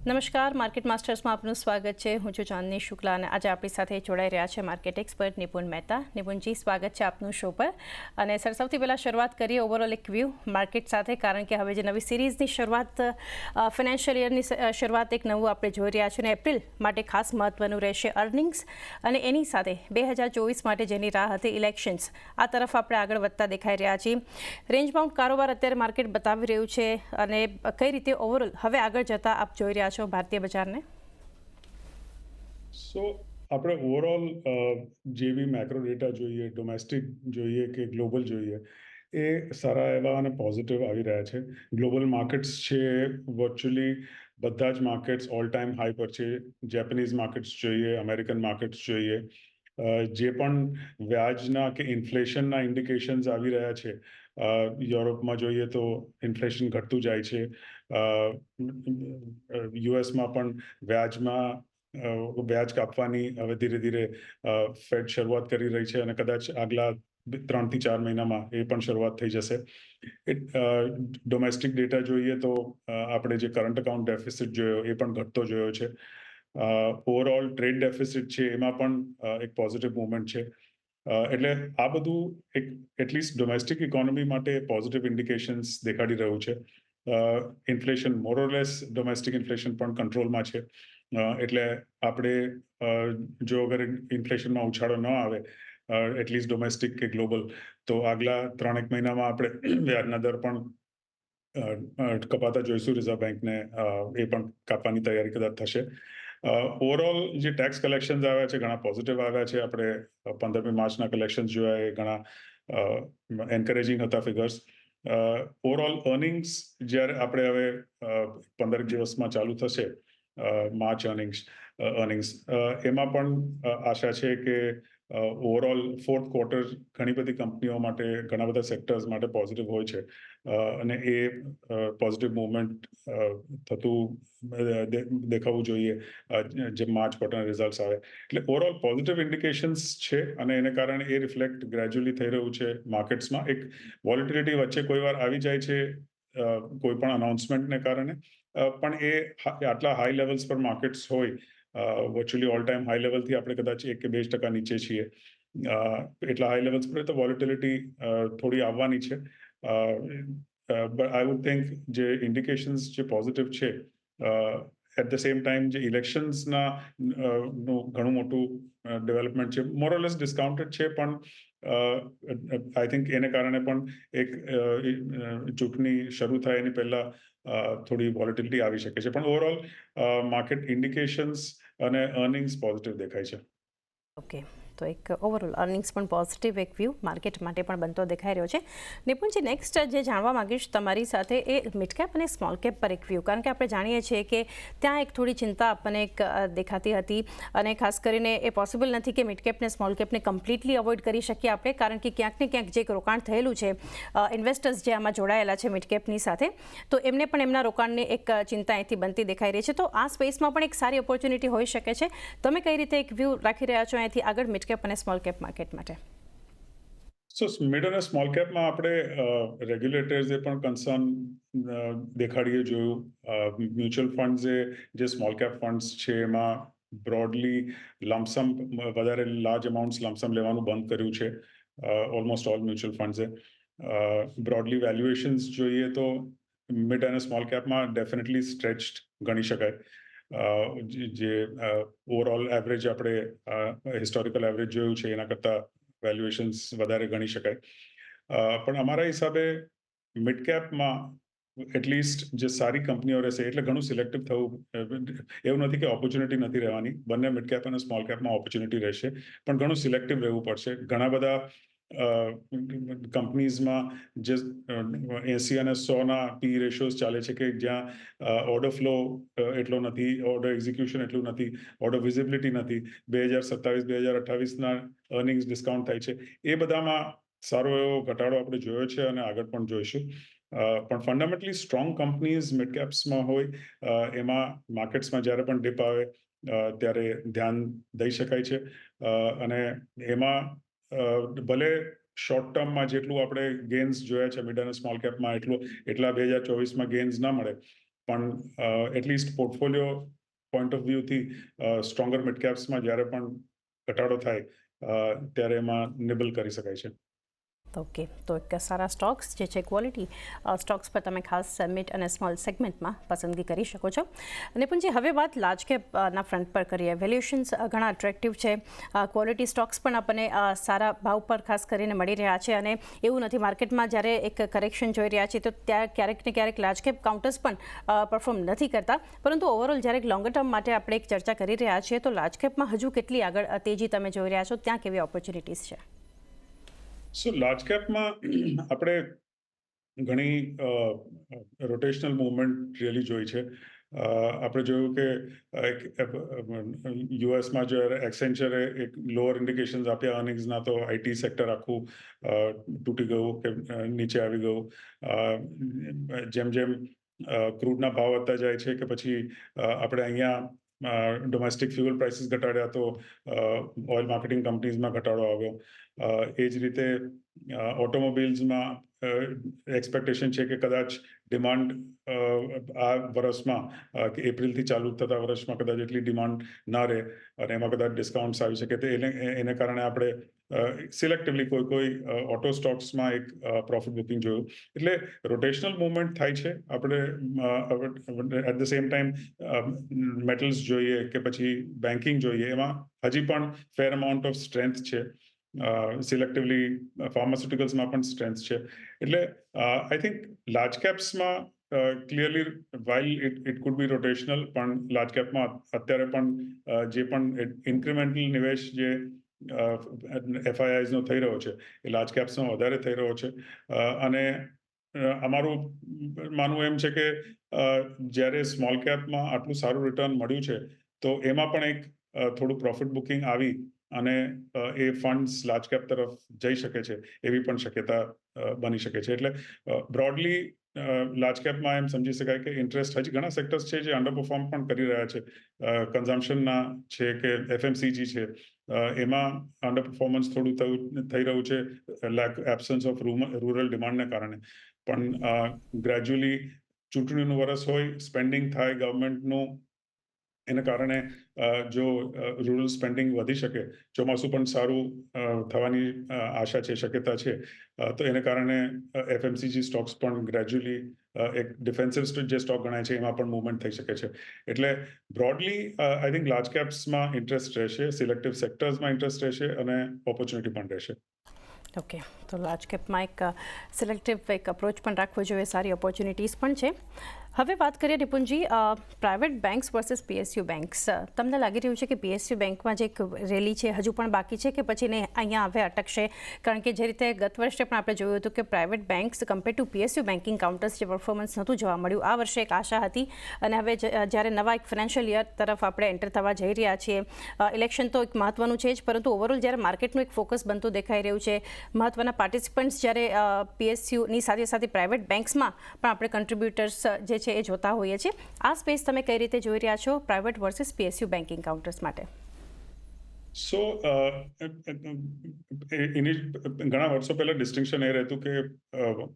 નમસ્કાર, માર્કેટ માસ્ટર્સમાં આપનું સ્વાગત છે. હું છું ચાંદની શુક્લા અને આજે આપણી સાથે જોડાઈ રહ્યા છે માર્કેટ એક્સપર્ટ નિપુણ મહેતા. નિપુણજી, સ્વાગત છે આપનું શો પર. અને સર, સૌથી પહેલાં શરૂઆત કરીએ ઓવરઓલ એક વ્યૂ માર્કેટ સાથે, કારણ કે હવે જે નવી સિરીઝની શરૂઆત, ફાઇનાન્શિયલ યરની શરૂઆત એક નવું આપણે જોઈ રહ્યા છીએ અને એપ્રિલ માટે ખાસ મહત્વનું રહેશે અર્નિંગ્સ અને એની સાથે 2024 માટે જેની રાહ હતી ઇલેક્શન્સ, આ તરફ આપણે આગળ વધતા દેખાઈ રહ્યા છીએ. રેન્જ બાઉન્ડ કારોબાર અત્યારે માર્કેટ બતાવી રહ્યું છે અને કઈ રીતે ઓવરઓલ હવે આગળ જતા આપ જોઈ રહ્યા છો ભારતીય બજારને? સો આપણે ઓવરઓલ જે બી મેક્રો ડેટા જોઈએ, ડોમેસ્ટિક જોઈએ કે ગ્લોબલ જોઈએ, એ સારા એવા અને પોઝિટિવ આવી રહ્યા છે. ગ્લોબલ માર્કેટ્સ છે, વર્ચ્યુઅલી બધા જ માર્કેટ્સ ઓલ ટાઈમ હાઈ પર છે. જેપનીઝ માર્કેટ્સ જોઈએ, અમેરિકન માર્કેટ્સ જોઈએ, જે પણ વ્યાજના કે ઇન્ફ્લેશનના ઇન્ડિકેશન્સ આવી રહ્યા છે. યુરોપમાં જોઈએ તો ઇન્ફ્લેશન ઘટતું જાય છે. યુએસમાં પણ વ્યાજ કાપવાની હવે ધીરે ધીરે ફેડ શરૂઆત કરી રહી છે અને કદાચ આગલા 3 થી 4 મહિનામાં એ પણ શરૂઆત થઈ જશે. ડોમેસ્ટિક ડેટા જોઈએ તો આપણે જે કરંટ અકાઉન્ટ ડેફિસિટ જોયો એ પણ ઘટતો જોયો છે. ઓવરઓલ ટ્રેડ ડેફિસિટ છે, એમાં પણ એક પોઝિટિવ મુવમેન્ટ છે. એટલે આ બધું એટલીસ્ટ ડોમેસ્ટિક ઇકોનોમી માટે પોઝિટિવ ઇન્ડિકેશન્સ દેખાડી રહ્યું છે. ઇન્ફ્લેશન મોરલેસ ડોમેસ્ટિક ઇન્ફ્લેશન પણ કંટ્રોલમાં છે. એટલે આપણે જો અગર ઇન્ફ્લેશનમાં ઉછાળો ન આવે, એટલીસ્ટ ડોમેસ્ટિક કે ગ્લોબલ, તો આગલા 3 મહિનામાં આપણે વ્યાજના દર પણ કપાતા જોઈશું. રિઝર્વ બેંકને એ પણ કાપવાની તૈયારી કદાચ થશે. ઓવરઓલ જે ટેક્સ કલેક્શન્સ આવ્યા છે ઘણા પોઝિટિવ આવ્યા છે. આપણે 15મી માર્ચના કલેક્શન્સ જોયા, એ ઘણા એન્કરેજિંગ હતા ફિગર્સ. ઓવરઓલ અર્નિંગ્સ જ્યારે આપણે હવે 15 દિવસમાં ચાલુ થશે, માર્ચ અર્નિંગ્સ, એમાં પણ આશા છે કે ઓવરઓલ ફોર્થ ક્વાર્ટર ઘણી બધી કંપનીઓ માટે, ઘણા બધા સેક્ટર્સ માટે પોઝિટિવ હોય છે. અને એ પોઝિટિવ મુવમેન્ટ થતું દેખાવું જોઈએ જે માર્ચ ક્વાર્ટરના રિઝલ્ટ્સ આવે. એટલે ઓવરઓલ પોઝિટિવ ઇન્ડિકેશન્સ છે અને એને કારણે એ રિફ્લેક્ટ ગ્રેજ્યુઅલી થઈ રહ્યું છે માર્કેટ્સમાં. એક વોલેટિલિટી વચ્ચે કોઈ વાર આવી જાય છે કોઈ પણ અનાઉન્સમેન્ટને કારણે, પણ એ આટલા હાઈ લેવલ્સ પર માર્કેટ્સ હોય, વર્ચ્યુઅલી ઓલ ટાઈમ હાઈ લેવલથી આપણે કદાચ 1 કે 2% નીચે છીએ, એટલા હાઈ લેવલ્સ પર તો વોલેટિલિટી થોડી આવવાની છે. બટ આઈ વુડ થિંક જે ઇન્ડિકેશન્સ જે પોઝિટિવ છે, એટ ધ સેમ ટાઈમ જે ઇલેક્શન્સના ઘણું મોટું ડેવલપમેન્ટ છે, મોરલેસ ડિસ્કાઉન્ટેડ છે, પણ આઈ થિંક એને કારણે પણ એક ચૂંટણી શરૂ થાય એની પહેલા થોડી વોલેટિલિટી આવી શકે છે. પણ ઓવરઓલ માર્કેટ ઇન્ડિકેશન્સ અને અર્નિંગ્સ પોઝિટિવ દેખાય છે. ઓકે, તો એક ઓવરઓલ અર્નિંગ્સ પણ પોઝિટિવ એક વ્યૂ માર્કેટ માટે પણ બનતો દેખાઈ રહ્યો છે. નિપુણજી, નેક્સ્ટ જે જાણવા માંગીશ તમારી સાથે એ મિડ કેપ અને સ્મોલ કેપ પર એક વ્યૂ, કારણ કે આપણે જાણીએ છીએ કે ત્યાં એક થોડી ચિંતા આપણને એક દેખાતી હતી અને ખાસ કરીને એ પોસિબલ નથી કે મિડ કેપને સ્મોલ કેપને કમ્પ્લીટલી અવોઇડ કરી શકીએ આપણે, કારણ કે ક્યાંક ને ક્યાંક જે રોકાણ થયેલું છે, ઇન્વેસ્ટર્સ જે આમાં જોડાયેલા છે મિડ કેપની સાથે, તો એમને પણ એમના રોકાણની એક ચિંતા અહીંથી બનતી દેખાઈ રહી છે. તો આ સ્પેસમાં પણ એક સારી ઓપોર્ચ્યુનિટી હોઈ શકે છે. તમે કઈ રીતે એક વ્યૂ રાખી રહ્યા છો અહીંથી આગળ મિડ કેપ અને સ્મોલ કેપ માર્કેટ માટે? સો મિડ અને સ્મોલ કેપમાં આપણે રેગ્યુલેટર્સે પણ કન્સર્ન દેખાડીએ જોયું. મ્યુચ્યુઅલ ફંડ્સે જે સ્મોલ કેપ ફંડ્સ છે એમાં બ્રોડલી લમસમ, વધારે લાર્જ અમાઉન્ટ્સ લમસમ લેવાનું બંધ કર્યું છે. ઓલમોસ્ટ ઓલ મ્યુચ્યુઅલ ફંડ્સે બ્રોડલી વેલ્યુએશન્સ જોઈએ તો મિડ અને સ્મોલ કેપમાં ડેફિનેટલી સ્ટ્રેચ્ડ ગણી શકાય. જે ઓવરઓલ એવરેજ આપણે હિસ્ટોરિકલ એવરેજ જોયું છે એના કરતાં વેલ્યુએશન્સ વધારે ગણી શકાય. પણ અમારા હિસાબે મિડ કેપમાં એટલીસ્ટ જે સારી કંપનીઓ રહેશે, એટલે ઘણું સિલેક્ટિવ થવું. એવું નથી કે ઓપોર્ચ્યુનિટી નથી રહેવાની, બંને મિડ કેપ અને સ્મોલ કેપમાં ઓપોર્ચ્યુનિટી રહેશે, પણ ઘણું સિલેક્ટિવ રહેવું પડશે. ઘણા બધા કંપનીઝમાં જે 80 અને 100ના પી રેશિયોઝ ચાલે છે, કે જ્યાં ઓર્ડર ફ્લો એટલો નથી, ઓર્ડર એક્ઝિક્યુશન એટલું નથી, ઓર્ડર વિઝિબિલિટી નથી. 2027-2028ના અર્નિંગ્સ ડિસ્કાઉન્ટ થાય છે. એ બધામાં સારો એવો ઘટાડો આપણે જોયો છે અને આગળ પણ જોઈશું. પણ ફંડામેન્ટલી સ્ટ્રોંગ કંપનીઝ મિડ કેપ્સમાં હોય, એમાં માર્કેટ્સમાં જ્યારે પણ ડિપ આવે ત્યારે ધ્યાન દઈ શકાય છે. અને એમાં ભલે શોર્ટ ટર્મમાં જેટલું આપણે ગેઇન્સ જોયા છે મિડ અને સ્મોલ કેપમાં, એટલા 2024માં ગેઇન્સ ના મળે, પણ એટલીસ્ટ પોર્ટફોલિયો પોઈન્ટ ઓફ વ્યૂથી સ્ટ્રોંગર મિડ કેપ્સમાં જ્યારે પણ ઘટાડો થાય ત્યારે એમાં નિબલ કરી શકાય છે. ઓકે, તો એક સારા સ્ટોક્સ જે છે ક્વોલિટી સ્ટોક્સ પર તમે ખાસ મિડ અને સ્મોલ સેગમેન્ટમાં પસંદગી કરી શકો છો. નિપુણજી, હવે વાત લાર્જ કેપના ફ્રન્ટ પર કરીએ. વેલ્યુએશન્સ ઘણા અટ્રેક્ટિવ છે, ક્વોલિટી સ્ટોક્સ પણ આપણને સારા ભાવ પર ખાસ કરીને મળી રહ્યા છે અને એવું નથી માર્કેટમાં જ્યારે એક કરેક્શન જોઈ રહ્યા છીએ તો ત્યાં ક્યારેક ને ક્યારેક લાર્જ કેપ કાઉન્ટર્સ પણ પરફોર્મ નથી કરતા, પરંતુ ઓવરઓલ જ્યારે લોંગર ટર્મ માટે આપણે એક ચર્ચા કરી રહ્યા છીએ તો લાર્જ કેપમાં હજુ કેટલી આગળ તેજી તમે જોઈ રહ્યા છો, ત્યાં કેવી ઓપોર્ચ્યુનિટીઝ છે? સો લાર્જ કેપમાં આપણે ઘણી રોટેશનલ મુવમેન્ટ રિયલી જોઈ છે. આપણે જોયું કે યુએસમાં જો એક્સેન્ચરે એક લોઅર ઇન્ડિકેશન્સ આપ્યા અર્નિંગ્સના, તો આઈટી સેક્ટર આખું તૂટી ગયું કે નીચે આવી ગયું. જેમ જેમ ક્રૂડના ભાવ વધતા જાય છે કે પછી આપણે અહીંયા ડોમેસ્ટિક ફ્યુઅલ પ્રાઇસીસ ઘટાડ્યા તો ઓઇલ માર્કેટિંગ કંપનીઝમાં ઘટાડો આવ્યો. એ જ રીતે ઓટોમોબાઈલ્સમાં એક્સપેક્ટેશન છે કે કદાચ ડિમાન્ડ આ વર્ષમાં કે એપ્રિલથી ચાલુ થતા વર્ષમાં કદાચ એટલી ડિમાન્ડ ના રહે અને એમાં કદાચ ડિસ્કાઉન્ટ્સ આવી શકે. તો એને કારણે આપણે સિલેક્ટિવલી કોઈ ઓટો સ્ટોક્સમાં એક પ્રોફિટ બુકિંગ જોયું. એટલે રોટેશનલ મુવમેન્ટ થાય છે. આપણે at the same time metals જોઈએ કે પછી બેન્કિંગ જોઈએ, એમાં હજી પણ ફેર અમાઉન્ટ ઓફ સ્ટ્રેન્થ છે. સિલેક્ટિવલી ફાર્માસ્યુટિકલ્સમાં પણ સ્ટ્રેન્થ છે. એટલે આઈ થિંક લાર્જ કેપ્સમાં clearly while it could be rotational, પણ લાર્જ કેપમાં અત્યારે પણ જે પણ ઇન્ક્રીમેન્ટલ નિવેશ જે એફઆઈઆઈઝનો થઈ રહ્યો છે એ લાર્જ કેપ્સમાં વધારે થઈ રહ્યો છે. અને અમારું માનવું એમ છે કે જ્યારે સ્મોલ કેપમાં આટલું સારું રિટર્ન મળ્યું છે તો એમાં પણ એક થોડું પ્રોફિટ બુકિંગ આવી અને એ ફંડ્સ લાર્જ કેપ તરફ જઈ શકે છે એવી પણ શક્યતા બની શકે છે. એટલે બ્રોડલી લાર્જ કેપમાં એમ સમજી શકાય કે ઇન્ટરેસ્ટ હજી ઘણા સેક્ટર્સ છે જે અંડર પરફોર્મ પણ કરી રહ્યા છે. કન્ઝમ્પશનના છે કે એફએમસીજી છે, એમાં અંડર પરફોર્મન્સ થોડું થઈ રહ્યું છે એબ્સન્સ ઓફ રૂરલ ડિમાન્ડને કારણે. પણ ગ્રેજ્યુઅલી ચૂંટણીનું વર્ષ હોય, સ્પેન્ડિંગ થાય ગવર્મેન્ટનું, એને કારણે જો રૂરલ સ્પેન્ડિંગ વધી શકે, ચોમાસું પણ સારું થવાની આશા છે, શક્યતા છે, તો એને કારણે એફએમસીજી સ્ટોક્સ પણ ગ્રેજ્યુઅલી એક ડિફેન્સિવ જે સ્ટોક ગણાય છે એમાં પણ મૂવમેન્ટ થઈ શકે છે. એટલે બ્રોડલી આઈ થિંક લાર્જ કેપ્સમાં ઇન્ટરેસ્ટ રહેશે, સિલેક્ટિવ સેક્ટર્સમાં ઇન્ટરેસ્ટ રહેશે અને ઓપોર્ચ્યુનિટી પણ રહેશે. ઓકે, તો લાર્જ કેપમાં એક સિલેક્ટિવ એક અપ્રોચ પણ રાખવો જોઈએ, સારી ઓપોર્ચ્યુનિટીઝ પણ છે. હવે વાત કરીએ નિપુણજી, private banks versus PSU banks. તમને લાગી રહ્યું છે કે પીએસયુ બેંકમાં જે એક રેલી છે હજુ પણ બાકી છે કે પછી ને અહીંયા હવે અટકશે? કારણ કે જે રીતે ગત વર્ષે પણ આપણે જોયું હતું કે private banks compare to PSU banking counters જે પરફોર્મન્સ નહોતું જોવા મળ્યું, આ વર્ષે એક આશા હતી અને હવે જ્યારે નવા એક ફાઇનાન્શિયલ યર તરફ આપણે એન્ટર થવા જઈ રહ્યા છીએ, ઇલેક્શન તો એક મહત્વનું છે જ, પરંતુ ઓવરઓલ જ્યારે માર્કેટનું એક ફોકસ બનતું દેખાઈ રહ્યું છે, મહત્વના પાર્ટિસિપન્ટ્સ જ્યારે પીએસયુની સાથે સાથે પ્રાઇવેટ બેંક્સમાં પણ આપણે કન્ટ્રીબ્યુટર્સ જે છે એ જોતા હોઈએ છીએ, આ સ્પેસ તમે કઈ રીતે જોઈ રહ્યા છો private versus PSU banking counters માટે? સો ઘણા વર્ષો પહેલા ડિસ્ટિંક્શન એ રહેતું કે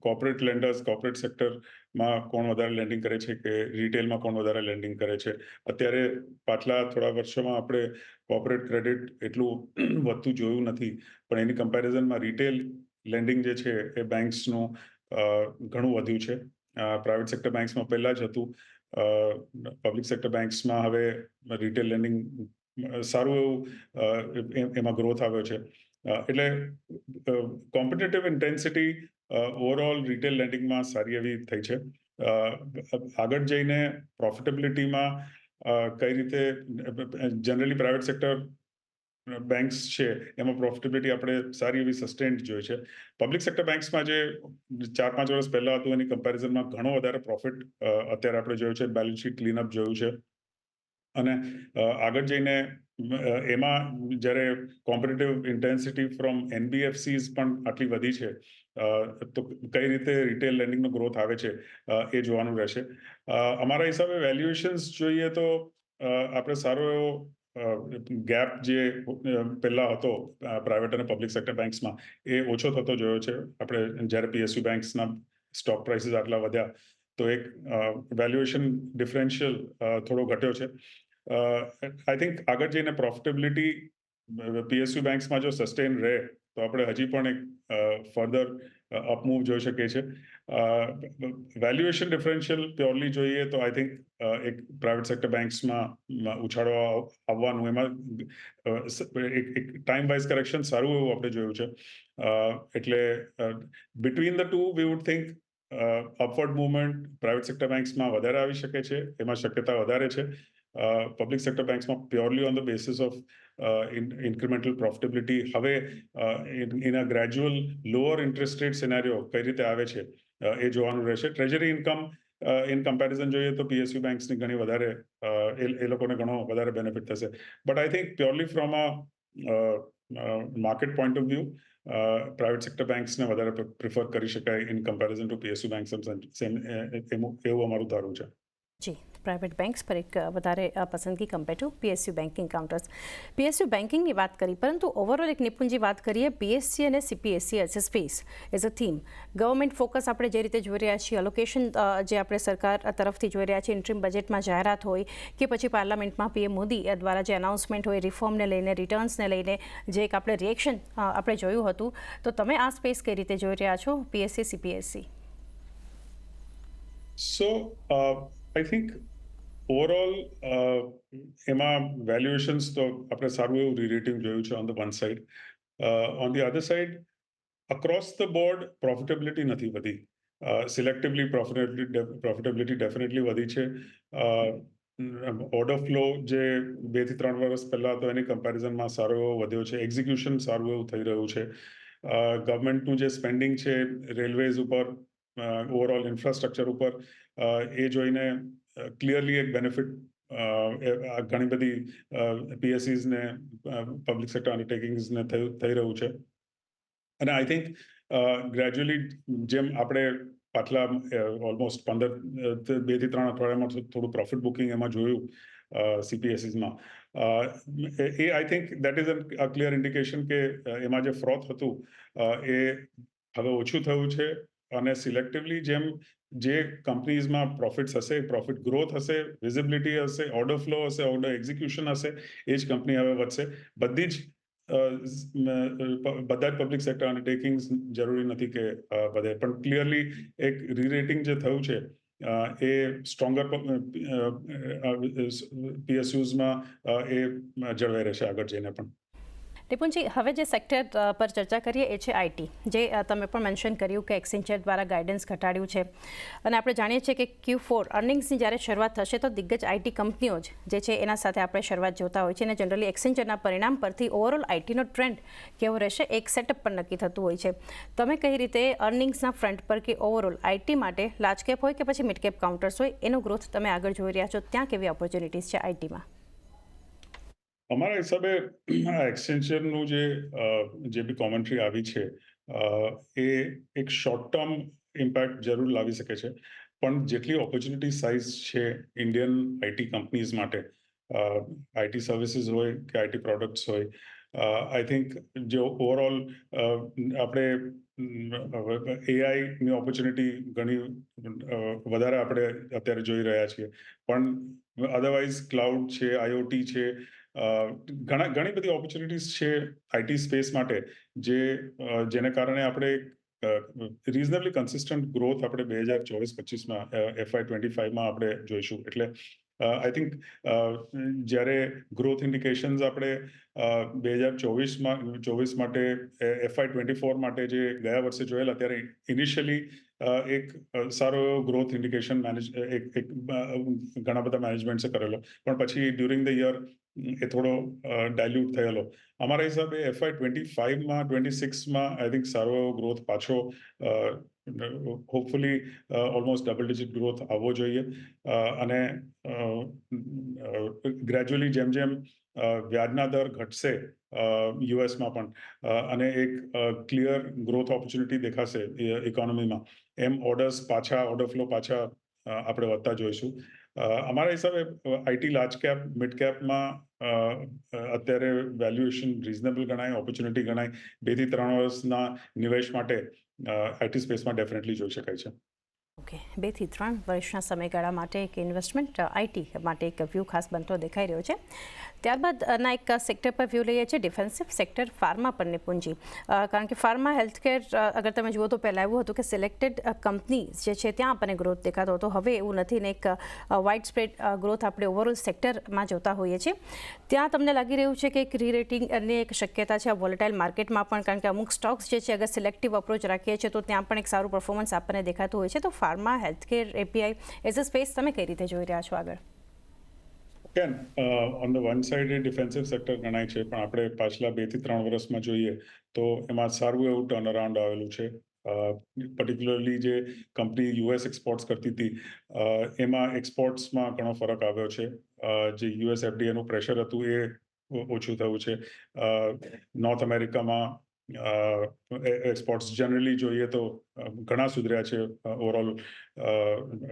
કોર્પોરેટ લેન્ડર્સ, કોર્પોરેટ સેક્ટરમાં કોણ વધારે લેન્ડિંગ કરે છે કે રિટેલમાં કોણ વધારે લેન્ડિંગ કરે છે. અત્યારે પાછલા થોડા વર્ષોમાં આપણે કોર્પોરેટ ક્રેડિટ એટલું વધતું જોયું નથી, પણ એની કમ્પેરિઝનમાં રિટેલ લેન્ડિંગ જે છે એ બેંક્સનું ઘણું વધ્યું છે. પ્રાઇવેટ સેક્ટર બેંક્સમાં પહેલા જ હતું, પબ્લિક સેક્ટર બેંક્સમાં હવે રિટેલ લેન્ડિંગ સારું એવું એમાં ગ્રોથ આવ્યો છે. એટલે કોમ્પિટિટિવ ઇન્ટેન્સિટી ઓવરઓલ રિટેલ લેન્ડિંગમાં સારી એવી થઈ છે. આગળ જઈને પ્રોફિટેબિલિટીમાં કઈ રીતે જનરલી પ્રાઇવેટ સેક્ટર બેંક્સ છે એમાં પ્રોફિટેબિલિટી આપણે સારી એવી સસ્ટેન્ડ જોઈ છે. પબ્લિક સેક્ટર બેંક્સમાં જે 4-5 વર્ષ પહેલા હતું એની કમ્પેરિઝનમાં ઘણો વધારે પ્રોફિટ અત્યારે આપણે જોયું છે, બેલેન્સ શીટ ક્લીનઅપ જોયું છે. અને આગળ જઈને એમાં જ્યારે કોમ્પિટિટિવ ઇન્ટેન્સિટી ફ્રોમ એનબીએફસીઝ પણ આટલી વધી છે, તો કઈ રીતે રિટેલ લેન્ડિંગનો ગ્રોથ આવે છે એ જોવાનું રહેશે. અમારા હિસાબે વેલ્યુએશન્સ જોઈએ તો આપણે સારો એવો ગેપ જે પહેલા હતો પ્રાઇવેટ અને પબ્લિક સેક્ટર બેંક્સમાં એ ઓછો થતો જોયો છે. આપણે જ્યારે પીએસયુ બેંક્સના સ્ટોક પ્રાઇસીસ આટલા વધ્યા તો એક વેલ્યુએશન ડિફરન્શિયલ થોડો ઘટ્યો છે. આઈ થિંક આગળ જઈને પ્રોફિટેબિલિટી પીએસયુ બેંક્સમાં જો સસ્ટેન રહે તો આપણે હજી પણ એક ફર્ધર અપમૂવ જોઈ શકીએ છીએ. વેલ્યુએશન ડિફરન્શિયલ પ્યોરલી જોઈએ તો આઈ થિંક એક પ્રાઇવેટ સેક્ટર બેંક્સમાં ઉછાળો આવવાનું એમાં એક ટાઈમ વાઇઝ કરેક્શન સારું એવું આપણે જોયું છે. એટલે between the two we would think upward movement private sector બેંક્સમાં વધારે આવી શકે છે, એમાં શક્યતા વધારે છે. પબ્લિક સેક્ટર બેંક્સમાં purely on the basis of incremental profitability હવે in a gradual lower interest rate scenario કઈ રીતે આવે છે એ જોવાનું રહેશે. ટ્રેઝરી ઇન્કમ ઇન કમ્પેરિઝન જોઈએ તો પીએસયુ બેંક્સની ઘણી વધારે એ લોકોને ઘણો વધારે બેનિફિટ થશે. But I think purely from a market point of view private sector બેંક્સને વધારે પ્રિફર કરી શકાય in comparison to PSU banks. એવું અમારું ધારવું છે. જી, પ્રાઇવેટ બેંક્સ પર એક વધારે પસંદગી compare to PSU banking counters. PSU બેન્કિંગની વાત કરી, પરંતુ ઓવરઓલ એક નિપુણજી વાત કરીએ પીએસસી અને CPSC as a space, as a theme, government focus આપણે જે રીતે જોઈ રહ્યા છીએ, અલોકેશન જે આપણે સરકાર તરફથી જોઈ રહ્યા છીએ, ઇન્ટ્રીમ બજેટમાં જાહેરાત હોય કે પછી પાર્લામેન્ટમાં પીએમ મોદી દ્વારા જે અનાઉન્સમેન્ટ હોય રિફોર્મને લઈને, રિટર્ન્સને લઈને જે એક આપણે રિએક્શન આપણે જોયું હતું, તો તમે આ સ્પેસ કઈ રીતે જોઈ રહ્યા છો, PSC CPSC? So I think overall એમાં વેલ્યુએશન્સ તો આપણે સારું એવું રિલેટિવ જોયું છે on the one side. On the other side across the board profitability નથી વધી. સિલેક્ટિવલી પ્રોફિટેબિલિટી ડેફિનેટલી વધી છે. ઓર્ડર ફ્લો જે 2 થી 3 વર્ષ પહેલા તો એની કમ્પેરિઝનમાં સારો એવો વધ્યો છે. એક્ઝિક્યુશન સારું એવું થઈ રહ્યું છે. ગવર્મેન્ટનું જે સ્પેન્ડિંગ છે રેલવેઝ ઉપર, ઓવરઓલ ઇન્ફ્રાસ્ટ્રક્ચર ઉપર, એ જોઈને ક્લિયરલી એક બેનિફિટ ઘણી બધી પીએસસીઝને પબ્લિક સેક્ટર અન્ડરટેકિંગ્સને થઈ રહ્યું છે. અને આઈ થિંક ગ્રેજ્યુઅલી જેમ આપણે પાછલા ઓલમોસ્ટ 2 થી 3 અઠવાડિયામાં થોડું પ્રોફિટ બુકિંગ એમાં જોયું સીપીએસસીઝમાં, એ I think that is a clear indication કે એમાં જે ફ્રોથ હતું એ હવે ઓછું થયું છે. અને સિલેક્ટિવલી જેમ જે કંપનીઝમાં પ્રોફિટ્સ હશે, પ્રોફિટ ગ્રોથ હશે, વિઝિબિલિટી હશે, ઓર્ડર ફ્લો હશે, ઓર્ડર એક્ઝિક્યુશન હશે, એ જ કંપની હવે વધશે. બધા જ પબ્લિક સેક્ટર અન્ડરટેકિંગ્સ જરૂરી નથી કે વધે, પણ ક્લિયરલી એક રીરેટિંગ જે થયું છે એ સ્ટ્રોંગર પીએસયુઝમાં એ જળવાઈ રહેશે આગળ જઈને પણ. નિપુણજી, હવે જે સેક્ટર પર ચર્ચા કરીએ એ છે આઈટી, જે તમે પણ મેન્શન કર્યું કે એક્સેન્ચર દ્વારા ગાઈડન્સ ઘટાડ્યું છે. અને આપણે જાણીએ છીએ કે Q4 અર્નિંગ્સની જ્યારે શરૂઆત થશે તો દિગ્ગજ આઈટી કંપનીઓ જે છે એના સાથે આપણે શરૂઆત જોતા હોય છે, અને જનરલી એક્સેન્ચરના પરિણામ પરથી ઓવરઓલ આઈટીનો ટ્રેન્ડ કેવો રહેશે એક સેટઅપ પર નક્કી થતું હોય છે. તમે કઈ રીતે અર્નિંગ્સના ફ્રન્ટ પર કે ઓવરઓલ આઈટી માટે લાર્જ કેપ હોય કે પછી મિડ કેપ કાઉન્ટર્સ હોય, એનો ગ્રોથ તમે આગળ જોઈ રહ્યા છો, ત્યાં કેવી ઓપોર્ચ્યુનિટીઝ છે આઈટીમાં? અમારા હિસાબે આ એક્સચેન્જરનું જે બી કોમેન્ટ્રી આવી છે એ એક શોર્ટ ટર્મ ઇમ્પેક્ટ જરૂર લાવી શકે છે, પણ જેટલી ઓપોર્ચ્યુનિટી સાઇઝ છે ઇન્ડિયન આઈટી કંપનીઝ માટે, આઈટી સર્વિસીસ હોય કે આઈટી પ્રોડક્ટ્સ હોય, આઈ થિંક જે ઓવરઓલ આપણે એઆઈની ઓપોર્ચ્યુનિટી ઘણી વધારે આપણે અત્યારે જોઈ રહ્યા છીએ, પણ અધરવાઇઝ ક્લાઉડ છે, આઈઓટી છે, ઘણી બધી ઓપોર્ચ્યુનિટીઝ છે આઈટી સ્પેસ માટે, જેને કારણે આપણે રિઝનેબલી કન્સિસ્ટન્ટ ગ્રોથ આપણે 2024-25માં FY25માં આપણે જોઈશું. એટલે આઈ થિંક જ્યારે ગ્રોથ ઇન્ડિકેશન્સ આપણે 2024 માટે, FY24 માટે જે ગયા વર્ષે જોયેલા, ત્યારે ઇનિશિયલી એક સારો એવો ગ્રોથ ઇન્ડિકેશન ઘણા બધા મેનેજમેન્ટ્સે કરેલો, પણ પછી ડ્યુરિંગ ધ યર એ થોડો ડાયલ્યુટ થયેલો. અમારા હિસાબે FY25માં 26માં આઈ થિંક સારો એવો ગ્રોથ પાછો hopefully almost double digit growth આવવો જોઈએ. અને ગ્રેજ્યુઅલી જેમ જેમ વ્યાજના દર ઘટશે યુએસમાં પણ, અને એક ક્લિયર ગ્રોથ ઓપોર્ચ્યુનિટી દેખાશે ઇકોનોમીમાં, એમ ઓર્ડર ફ્લો પાછા આપણે વધતા જોઈશું. અમારા હિસાબે આઈટી લાર્જ કેપ, મિડ કેપમાં અત્યારે વેલ્યુએશન રિઝનેબલ ગણાય, ઓપોર્ચ્યુનિટી ગણાય. 2 થી 3 વર્ષના નિવેશ માટે આઈટી સ્પેસમાં ડેફિનેટલી જોઈ શકાય છે. ઓકે, 2 થી 3 વર્ષના સમયગાળા માટે એક ઇન્વેસ્ટમેન્ટ આઈટી માટે એક વ્યૂ ખાસ બનતો દેખાઈ રહ્યો છે. ત્યારબાદ ના એક સેક્ટર પર વ્યૂ લઈએ છીએ, ડિફેન્સિવ સેક્ટર ફાર્મા પર નિપુંજી. કારણ કે ફાર્મા હેલ્થકેર અગર તમે જુઓ તો પહેલાં એવું હતું કે સિલેક્ટેડ કંપનીઝ જે છે ત્યાં આપણને ગ્રોથ દેખાતો હતો. હવે એવું નથી ને એક વાઇડ સ્પ્રેડ ગ્રોથ આપણે ઓવરઓલ સેક્ટરમાં જોતા હોઈએ છીએ. ત્યાં તમને લાગી રહ્યું છે કે એક રીરેટિંગની એક શક્યતા છે આ વોલેટાઇલ માર્કેટમાં પણ, કારણ કે અમુક સ્ટોક્સ જે છે અગર સિલેક્ટિવ અપ્રોચ રાખીએ છીએ તો ત્યાં પણ એક સારું પરફોર્મન્સ આપણને દેખાતું હોય છે. તો pharma healthcare API as a space તમે કઈ રીતે જોઈ રહ્યા છો આગળ? Can on the one side A defensive sector ગણાય છે, પણ આપણે પાછલા 2 થી 3 વર્ષમાં જોઈએ તો એમાં સારું એવું ટર્ન અરાઉન્ડ આવેલું છે. પર્ટિક્યુલરલી જે કંપની યુએસ એક્સપોર્ટ્સ કરતી હતી એમાં એક્સપોર્ટ્સમાં ઘણો ફરક આવ્યો છે. જે યુએસ એફડીએનું પ્રેશર હતું એ ઓછું થયું છે. નોર્થ અમેરિકામાં એક્સપોર્ટ્સ જનરલી જોઈએ તો ઘણા સુધર્યા છે ઓવરઓલ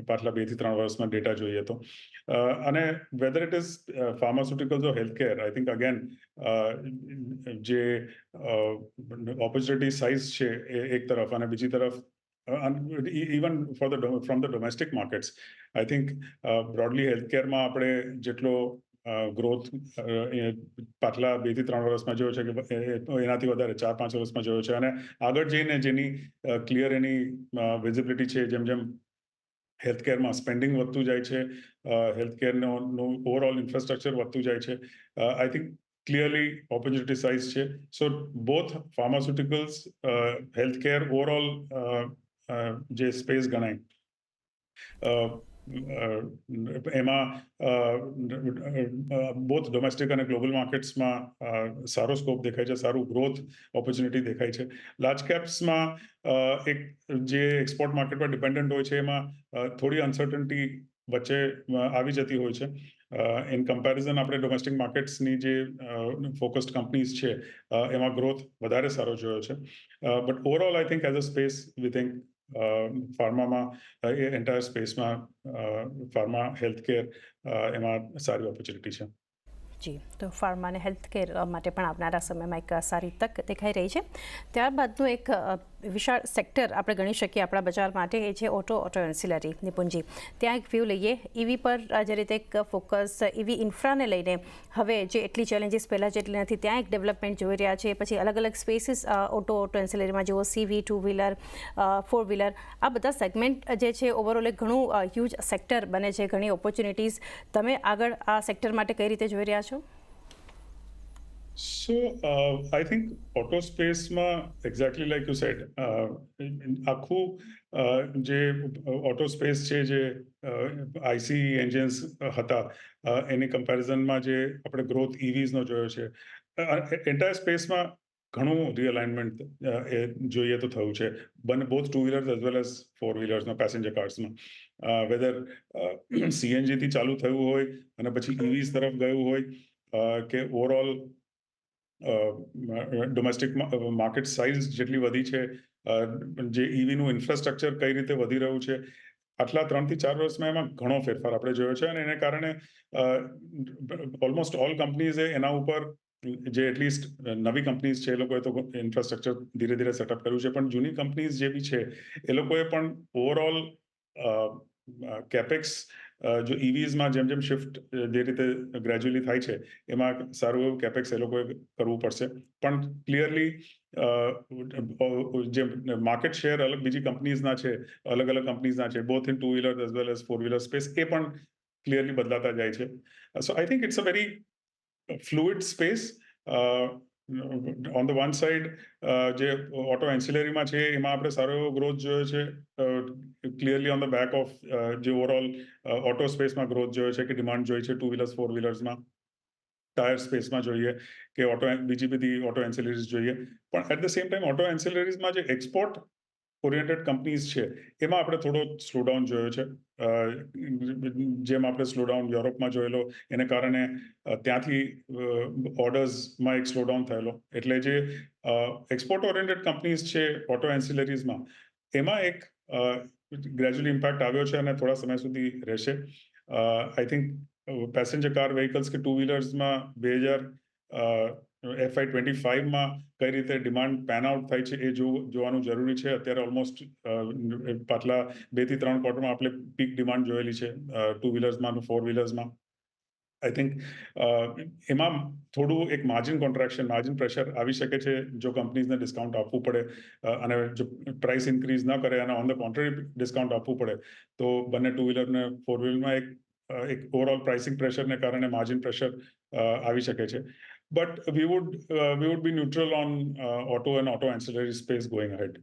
પાછલા 2 થી 3 વર્ષમાં ડેટા જોઈએ તો. અને whether it is pharmaceuticals or healthcare, I think again જે ઓપોર્ચ્યુનિટી સાઇઝ છે એ એક તરફ, અને બીજી તરફ even from the domestic markets I think broadly હેલ્થકેરમાં આપણે જેટલો ગ્રોથ પાછલા 2 થી 3 વર્ષમાં જોયો છે કે એનાથી વધારે 4-5 વર્ષમાં જોયો છે. અને આગળ જઈને જેની ક્લિયર એની વિઝિબિલિટી છે, જેમ જેમ હેલ્થકેરમાં સ્પેન્ડિંગ વધતું જાય છે, હેલ્થકેરનું ઓવરઓલ ઇન્ફ્રાસ્ટ્રક્ચર વધતું જાય છે, I think clearly opportunity size છે. સો બોથ ફાર્માસ્યુટિકલ્સ, હેલ્થકેર, ઓવરઓલ જે સ્પેસ ગણાય એમાં બોથ ડોમેસ્ટિક અને ગ્લોબલ માર્કેટ્સમાં સારો સ્કોપ દેખાય છે, સારું ગ્રોથ ઓપોર્ચ્યુનિટી દેખાય છે. લાર્જ કેપ્સમાં એક જે એક્સપોર્ટ માર્કેટ પર ડિપેન્ડન્ટ હોય છે એમાં થોડી અનસર્ટનિટી વચ્ચે આવી જતી હોય છે. ઇન કમ્પેરિઝન આપણે ડોમેસ્ટિક માર્કેટ્સની જે ફોકસ્ડ કંપનીઝ છે એમાં ગ્રોથ વધારે સારો જોયો છે. But overall I think as a space we think ફાર્મામાં એ એન્ટાયર સ્પેસમાં ફાર્મા હેલ્થકેર એમાં સારી ઓપોર્ચ્યુનિટી છે. જી, તો ફાર્મા અને હેલ્થકેર માટે પણ આવનારા સમયમાં એક સારી તક દેખાઈ રહી છે. ત્યારબાદનું એક વિશાળ સેક્ટર આપણે ગણી શકીએ આપણા બજાર માટે, એ છે ઓટો એન્સિલરી. નિપુંજી, ત્યાં એક વ્યૂ લઈએ. ઈવી પર જે રીતે એક ફોકસ ઈવી ઇન્ફ્રાને લઈને હવે જે એટલી ચેલેન્જીસ પહેલાં જેટલી નથી, ત્યાં એક ડેવલપમેન્ટ જોઈ રહ્યા છે. પછી અલગ અલગ સ્પેસીસ ઓટો એન્સિલરીમાં જુઓ, સીવી, ટુ વ્હીલર, ફોર વ્હીલર, આ બધા સેગમેન્ટ જે છે ઓવરઓલ એક ઘણું હ્યુજ સેક્ટર બને છે, ઘણી ઓપોર્ચ્યુનિટીઝ. તમે આગળ આ સેક્ટર માટે કઈ રીતે જોઈ રહ્યા છો? So I think auto spaceમાં exactly like you said, આખું જે ઓટો સ્પેસ છે, જે આઈસી એન્જિન્સ હતા એની કમ્પેરિઝનમાં જે આપણે ગ્રોથ ઇવીઝનો જોયો છે, એન્ટાયર સ્પેસમાં ઘણું રિઅલાઇનમેન્ટ જોઈએ તો થયું છે, both two wheelers as well as four વ્હીલર્સમાં, પેસેન્જર કાર્સમાં. વેધર સીએનજીથી ચાલુ થયું હોય અને પછી ઇવીઝ તરફ ગયું હોય કે ઓવરઓલ ડોમેસ્ટિક માર્કેટ સાઇઝ જેટલી વધી છે, જે ઈવીનું ઇન્ફ્રાસ્ટ્રક્ચર કઈ રીતે વધી રહ્યું છે, આટલા 3 થી 4 વર્ષમાં એમાં ઘણો ફેરફાર આપણે જોયો છે. અને એને કારણે ઓલમોસ્ટ ઓલ કંપનીઝે એના ઉપર, જે એટલીસ્ટ નવી કંપનીઝ છે એ લોકોએ તો ઇન્ફ્રાસ્ટ્રક્ચર ધીરે ધીરે સેટઅપ કર્યું છે, પણ જૂની કંપનીઝ જે બી છે એ લોકોએ પણ ઓવરઓલ કેપેક્સ જો ઇવીઝમાં જેમ જેમ શિફ્ટ જે રીતે ગ્રેજ્યુઅલી થાય છે એમાં સારું એવું કેપેક્સ એ લોકોએ કરવું પડશે. પણ ક્લિયરલી જે માર્કેટ શેર અલગ બીજી કંપનીઝના છે, અલગ અલગ કંપનીઝના છે, both in two wheeler as well as four wheeler space, એ પણ ક્લિયરલી બદલાતા જાય છે. So I think it's a very fluid space. On the one side જે ઓટો એન્સિલરીમાં છે એમાં આપણે સારો એવો ગ્રોથ જોયો છે, clearly on the back of જે ઓવરઓલ ઓટો સ્પેસમાં ગ્રોથ જોયો છે, કે ડિમાન્ડ જોઈ છે ટુ વ્હીલર્સ, ફોર વ્હીલર્સમાં, ટાયર સ્પેસમાં જોઈએ કે બીજી બધી ઓટો એન્સિલરીઝ જોઈએ. પણ at the same time auto એન્સિલરીઝમાં જે એક્સપોર્ટ ઓરિએન્ટેડ કંપનીઝ છે એમાં આપણે થોડો સ્લોડાઉન જોયો છે. જેમ આપણે સ્લોડાઉન યુરોપમાં જોયેલો, એને કારણે ત્યાંથી ઓર્ડર્સમાં એક સ્લોડાઉન થયેલો. એટલે જે એક્સપોર્ટ ઓરિએન્ટેડ કંપનીઝ છે ઓટો એન્સિલરીઝમાં, એમાં એક ગ્રેજ્યુઅલી ઇમ્પેક્ટ આવ્યો છે અને થોડા સમય સુધી રહેશે. I think passenger car vehicles કે ટુ વ્હીલર્સમાં 2000 FY25માં કઈ રીતે ડિમાન્ડ પેન આઉટ થાય છે એ જોવાનું જરૂરી છે. અત્યારે ઓલમોસ્ટ પાછલા 2 થી 3 ક્વાર્ટરમાં આપણે પીક ડિમાન્ડ જોયેલી છે ટુ વ્હીલર્સમાં અને ફોર વ્હીલર્સમાં. આઈ થિંક એમાં થોડું એક માર્જિન પ્રેશર આવી શકે છે જો કંપનીઝને ડિસ્કાઉન્ટ આપવું પડે અને જો પ્રાઇસ ઇન્ક્રીઝ ન કરે અને ઓન ધ કોન્ટ્રરી ડિસ્કાઉન્ટ આપવું પડે તો બંને ટુ વ્હીલર અને ફોર વ્હીલરમાં એક ઓવરઓલ પ્રાઇસિંગ પ્રેશરને કારણે માર્જિન પ્રેશર આવી શકે છે. But we would be neutral on auto and auto ancillary space going ahead.